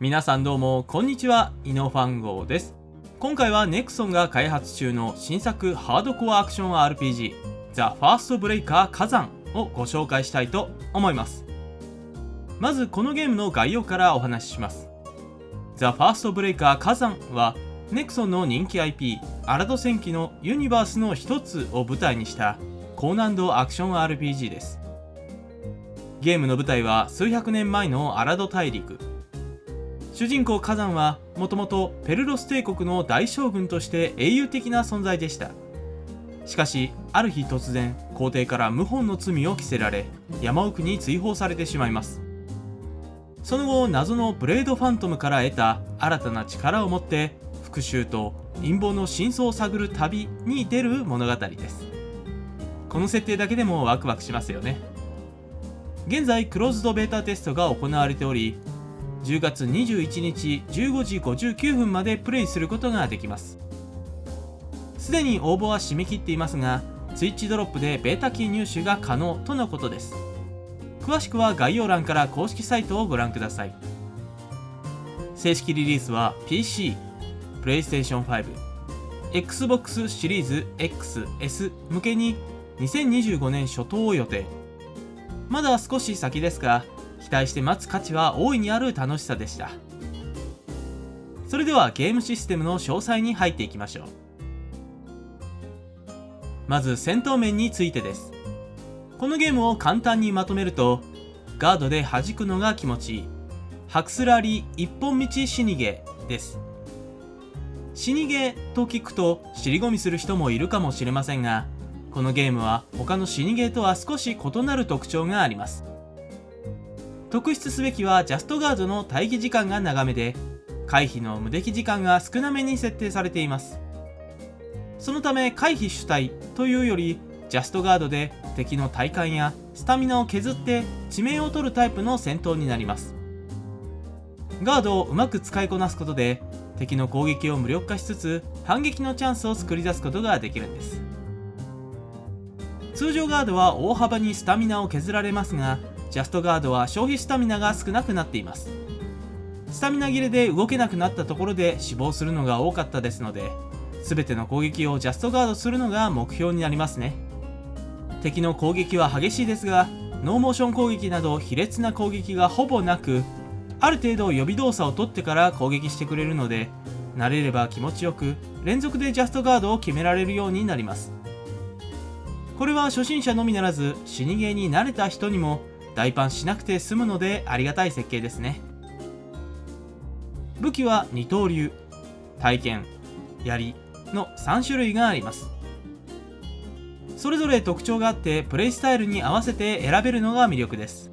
皆さんどうもこんにちは、イノファン号です。今回はネクソンが開発中の新作ハードコアアクション RPG ザ・ファーストブレイカー火山をご紹介したいと思います。まずこのゲームの概要からお話しします。ザ・ファーストブレイカー火山はネクソンの人気 IP アラド戦記のユニバースの一つを舞台にした高難度アクション RPG です。ゲームの舞台は数百年前のアラド大陸。主人公火山はもともとペルロス帝国の大将軍として英雄的な存在でした。しかしある日突然皇帝から謀反の罪を着せられ山奥に追放されてしまいます。その後謎のブレードファントムから得た新たな力を持って復讐と陰謀の真相を探る旅に出る物語です。この設定だけでもワクワクしますよね。現在クローズドベータテストが行われており、10月21日15時59分までプレイすることができます。すでに応募は締め切っていますが、Twitch ドロップでベータキー入手が可能とのことです。詳しくは概要欄から公式サイトをご覧ください。正式リリースは PC、PlayStation 5、Xbox シリーズ XS 向けに2025年初頭を予定。まだ少し先ですが、期待して待つ価値は大いにある楽しさでした。それではゲームシステムの詳細に入っていきましょう。まず戦闘面についてです。このゲームを簡単にまとめると、ガードで弾くのが気持ちいいハクスラリー一本道死にゲーです。死にゲーと聞くと尻込みする人もいるかもしれませんが、このゲームは他の死にゲーとは少し異なる特徴があります。特筆すべきはジャストガードの待機時間が長めで、回避の無敵時間が少なめに設定されています。そのため回避主体というより、ジャストガードで敵の体幹やスタミナを削って致命を取るタイプの戦闘になります。ガードをうまく使いこなすことで敵の攻撃を無力化しつつ反撃のチャンスを作り出すことができるんです。通常ガードは大幅にスタミナを削られますが、ジャストガードは消費スタミナが少なくなっています。スタミナ切れで動けなくなったところで死亡するのが多かったですので、全ての攻撃をジャストガードするのが目標になりますね。敵の攻撃は激しいですが、ノーモーション攻撃など卑劣な攻撃がほぼなく、ある程度予備動作を取ってから攻撃してくれるので、慣れれば気持ちよく連続でジャストガードを決められるようになります。これは初心者のみならず死にゲーに慣れた人にも代パンしなくて済むのでありがたい設計ですね。武器は二刀流、体剣、槍の3種類があります。それぞれ特徴があってプレイスタイルに合わせて選べるのが魅力です。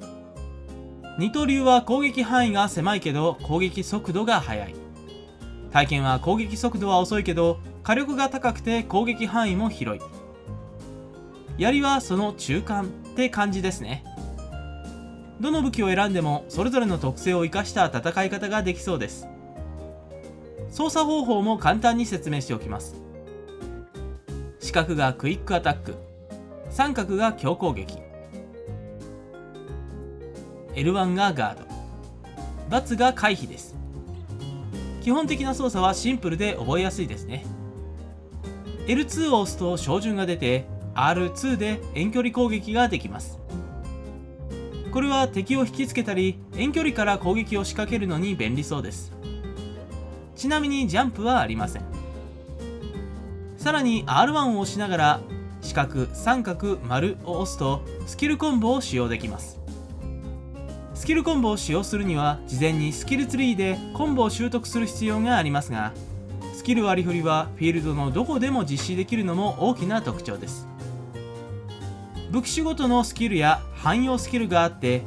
二刀流は攻撃範囲が狭いけど攻撃速度が速い。体剣は攻撃速度は遅いけど火力が高くて攻撃範囲も広い。槍はその中間って感じですね。どの武器を選んでもそれぞれの特性を生かした戦い方ができそうです。操作方法も簡単に説明しておきます。四角がクイックアタック、三角が強攻撃、 L1 がガード、×が回避です。基本的な操作はシンプルで覚えやすいですね。 L2 を押すと照準が出て R2 で遠距離攻撃ができます。これは敵を引きつけたり遠距離から攻撃を仕掛けるのに便利そうです。ちなみにジャンプはありません。さらに R1 を押しながら四角、三角、丸を押すとスキルコンボを使用できます。スキルコンボを使用するには事前にスキルツリーでコンボを習得する必要がありますが、スキル割り振りはフィールドのどこでも実施できるのも大きな特徴です。武器種ごとのスキルや汎用スキルがあって、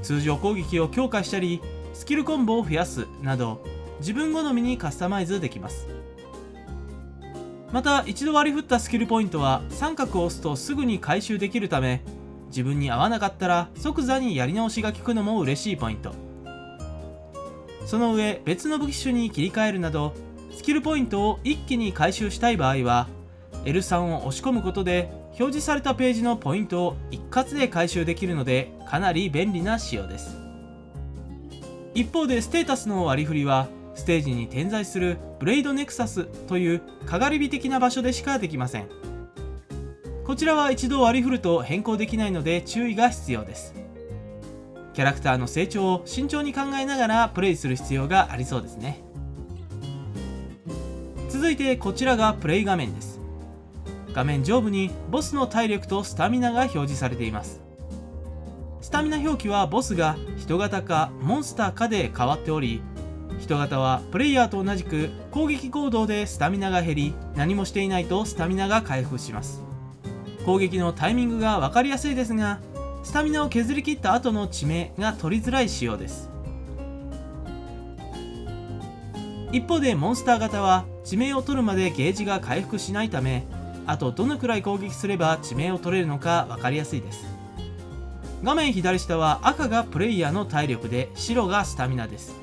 通常攻撃を強化したりスキルコンボを増やすなど自分好みにカスタマイズできます。また一度割り振ったスキルポイントは三角を押すとすぐに回収できるため、自分に合わなかったら即座にやり直しが効くのも嬉しいポイント。その上別の武器種に切り替えるなどスキルポイントを一気に回収したい場合は L3 を押し込むことで表示されたページのポイントを一括で回収できるのでかなり便利な仕様です。一方でステータスの割り振りはステージに点在するブレイドネクサスというかがり火的な場所でしかできません。こちらは一度割り振ると変更できないので注意が必要です。キャラクターの成長を慎重に考えながらプレイする必要がありそうですね。続いてこちらがプレイ画面です。画面上部にボスの体力とスタミナが表示されています。スタミナ表記はボスが人型かモンスターかで変わっており、人型はプレイヤーと同じく攻撃行動でスタミナが減り、何もしていないとスタミナが回復します。攻撃のタイミングが分かりやすいですが、スタミナを削り切った後の致命が取りづらい仕様です。一方でモンスター型は致命を取るまでゲージが回復しないため、あとどのくらい攻撃すれば致命を取れるのか分かりやすいです。画面左下は赤がプレイヤーの体力で白がスタミナです。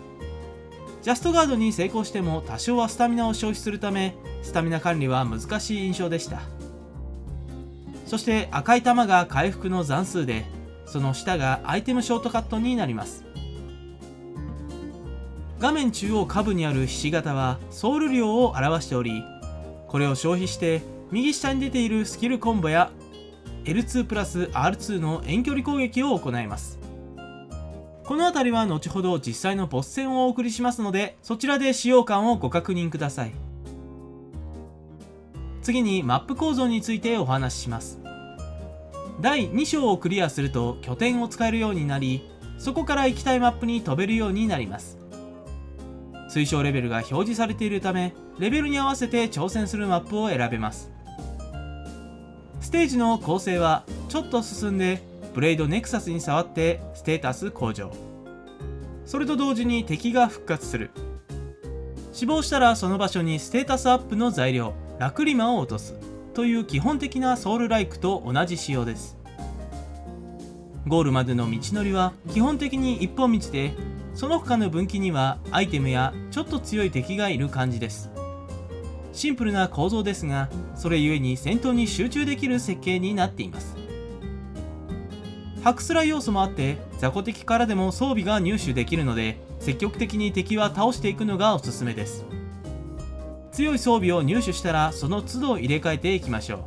ジャストガードに成功しても多少はスタミナを消費するため、スタミナ管理は難しい印象でした。そして赤い玉が回復の残数で、その下がアイテムショートカットになります。画面中央下部にあるひし形はソウル量を表しており、これを消費して右下に出ているスキルコンボや L2 プラス R2 の遠距離攻撃を行います。この辺りは後ほど実際のボス戦をお送りしますので、そちらで使用感をご確認ください。次にマップ構造についてお話しします。第2章をクリアすると拠点を使えるようになり、そこから行きたいマップに飛べるようになります。推奨レベルが表示されているため、レベルに合わせて挑戦するマップを選べます。ステージの構成はちょっと進んでブレイドネクサスに触ってステータス向上、それと同時に敵が復活する、死亡したらその場所にステータスアップの材料ラクリマを落とすという基本的なソウルライクと同じ仕様です。ゴールまでの道のりは基本的に一本道で、その他の分岐にはアイテムやちょっと強い敵がいる感じです。シンプルな構造ですが、それゆえに戦闘に集中できる設計になっています。ハクスラ要素もあって、雑魚敵からでも装備が入手できるので、積極的に敵は倒していくのがおすすめです。強い装備を入手したらその都度入れ替えていきましょう。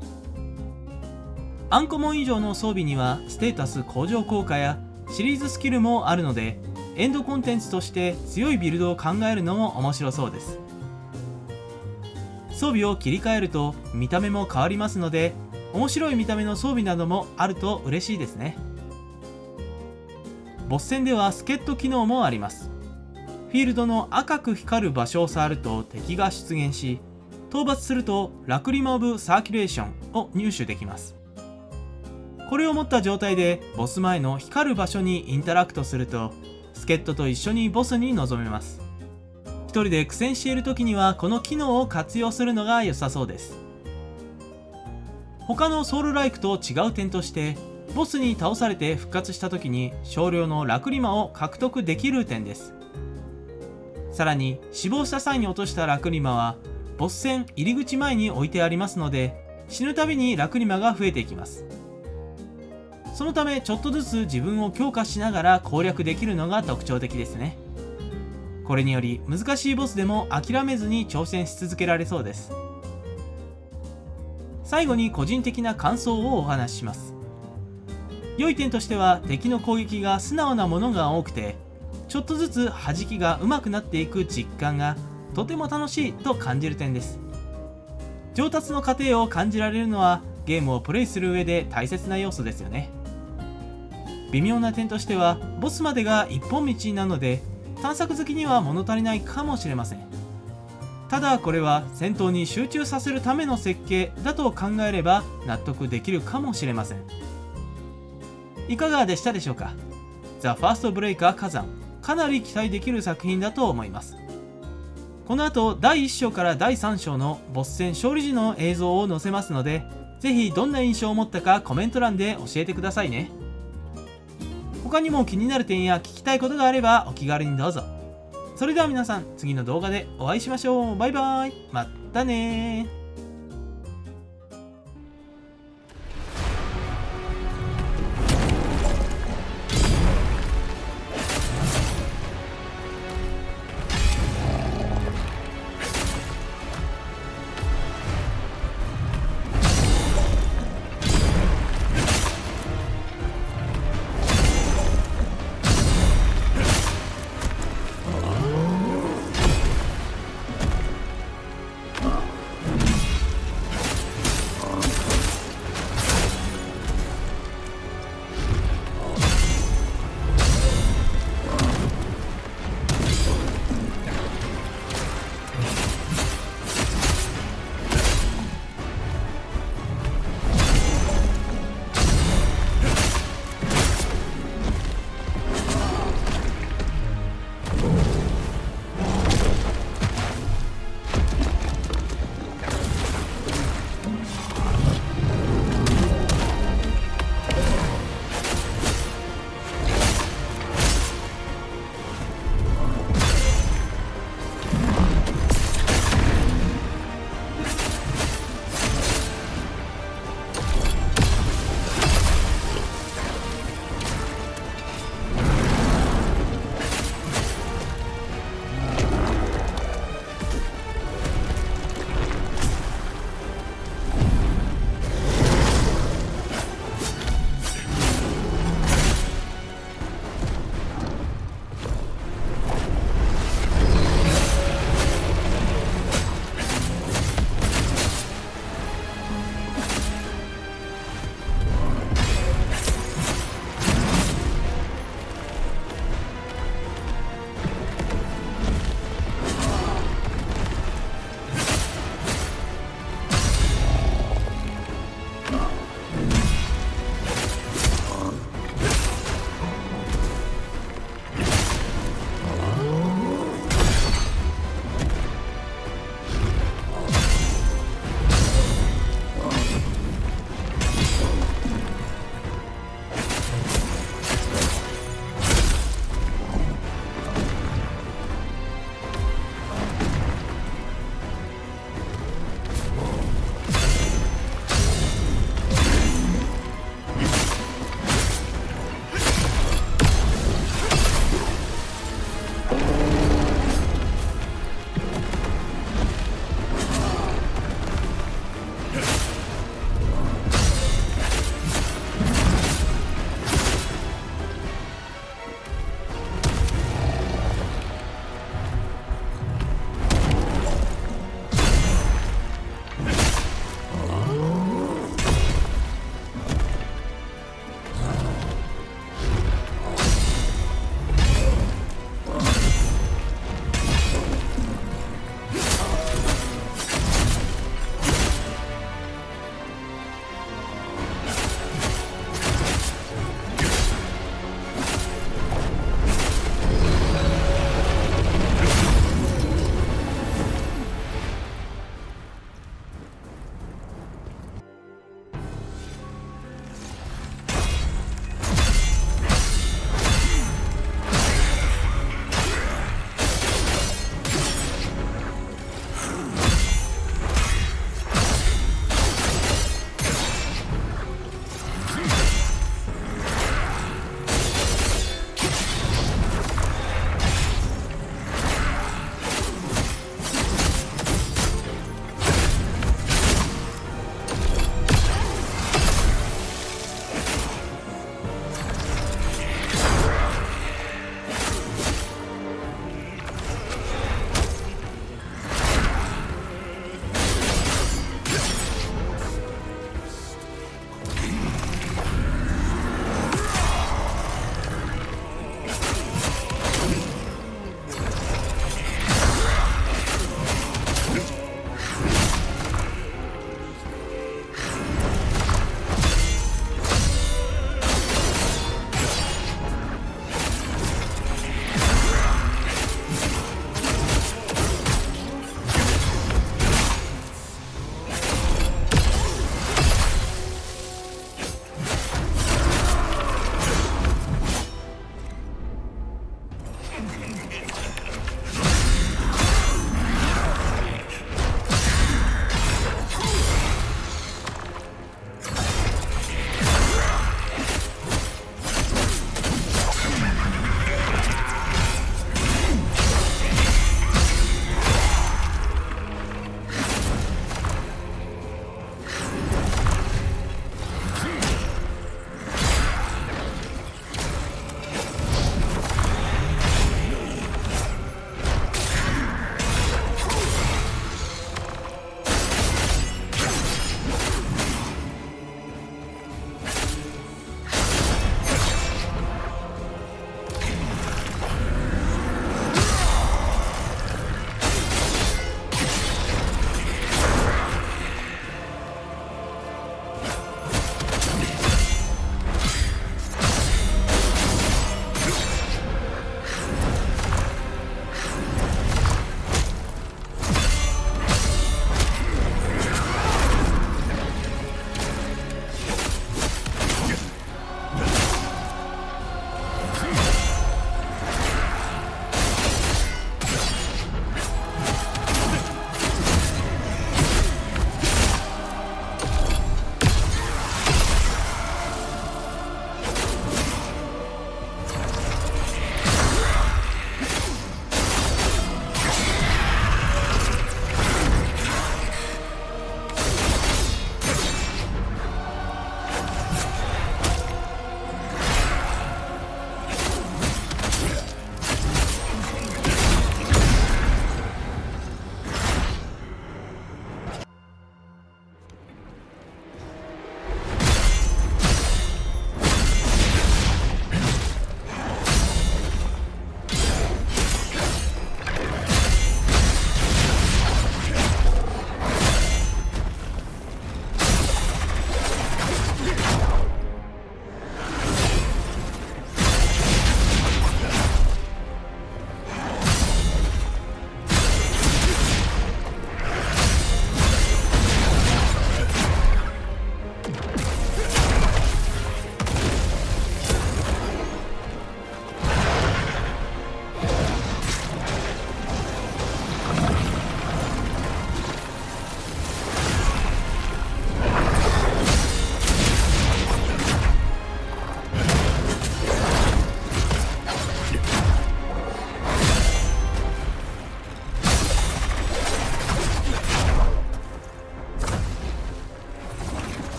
アンコモン以上の装備にはステータス向上効果やシリーズスキルもあるので、エンドコンテンツとして強いビルドを考えるのも面白そうです。装備を切り替えると見た目も変わりますので、面白い見た目の装備などもあると嬉しいですね。ボス戦では助っ人機能もあります。フィールドの赤く光る場所を触ると敵が出現し、討伐するとラクリマ・オブ・サーキュレーションを入手できます。これを持った状態でボス前の光る場所にインタラクトすると、助っ人と一緒にボスに臨めます。一人で苦戦している時にはこの機能を活用するのが良さそうです。他のソウルライクと違う点として、ボスに倒されて復活した時に少量のラクリマを獲得できる点です。さらに死亡した際に落としたラクリマはボス戦入り口前に置いてありますので、死ぬたびにラクリマが増えていきます。そのためちょっとずつ自分を強化しながら攻略できるのが特徴的ですね。これにより難しいボスでも諦めずに挑戦し続けられそうです。最後に個人的な感想をお話しします。良い点としては敵の攻撃が素直なものが多くて、ちょっとずつ弾きが上手くなっていく実感がとても楽しいと感じる点です。上達の過程を感じられるのはゲームをプレイする上で大切な要素ですよね。微妙な点としてはボスまでが一本道なので、探索好きには物足りないかもしれません。ただこれは戦闘に集中させるための設計だと考えれば納得できるかもしれません。いかがでしたでしょうか。ザ・ファーストブレイカー火山、かなり期待できる作品だと思います。この後第1章から第3章のボス戦勝利時の映像を載せますので、ぜひどんな印象を持ったかコメント欄で教えてくださいね。他にも気になる点や聞きたいことがあればお気軽にどうぞ。それでは皆さん、次の動画でお会いしましょう。バイバイ。またねー。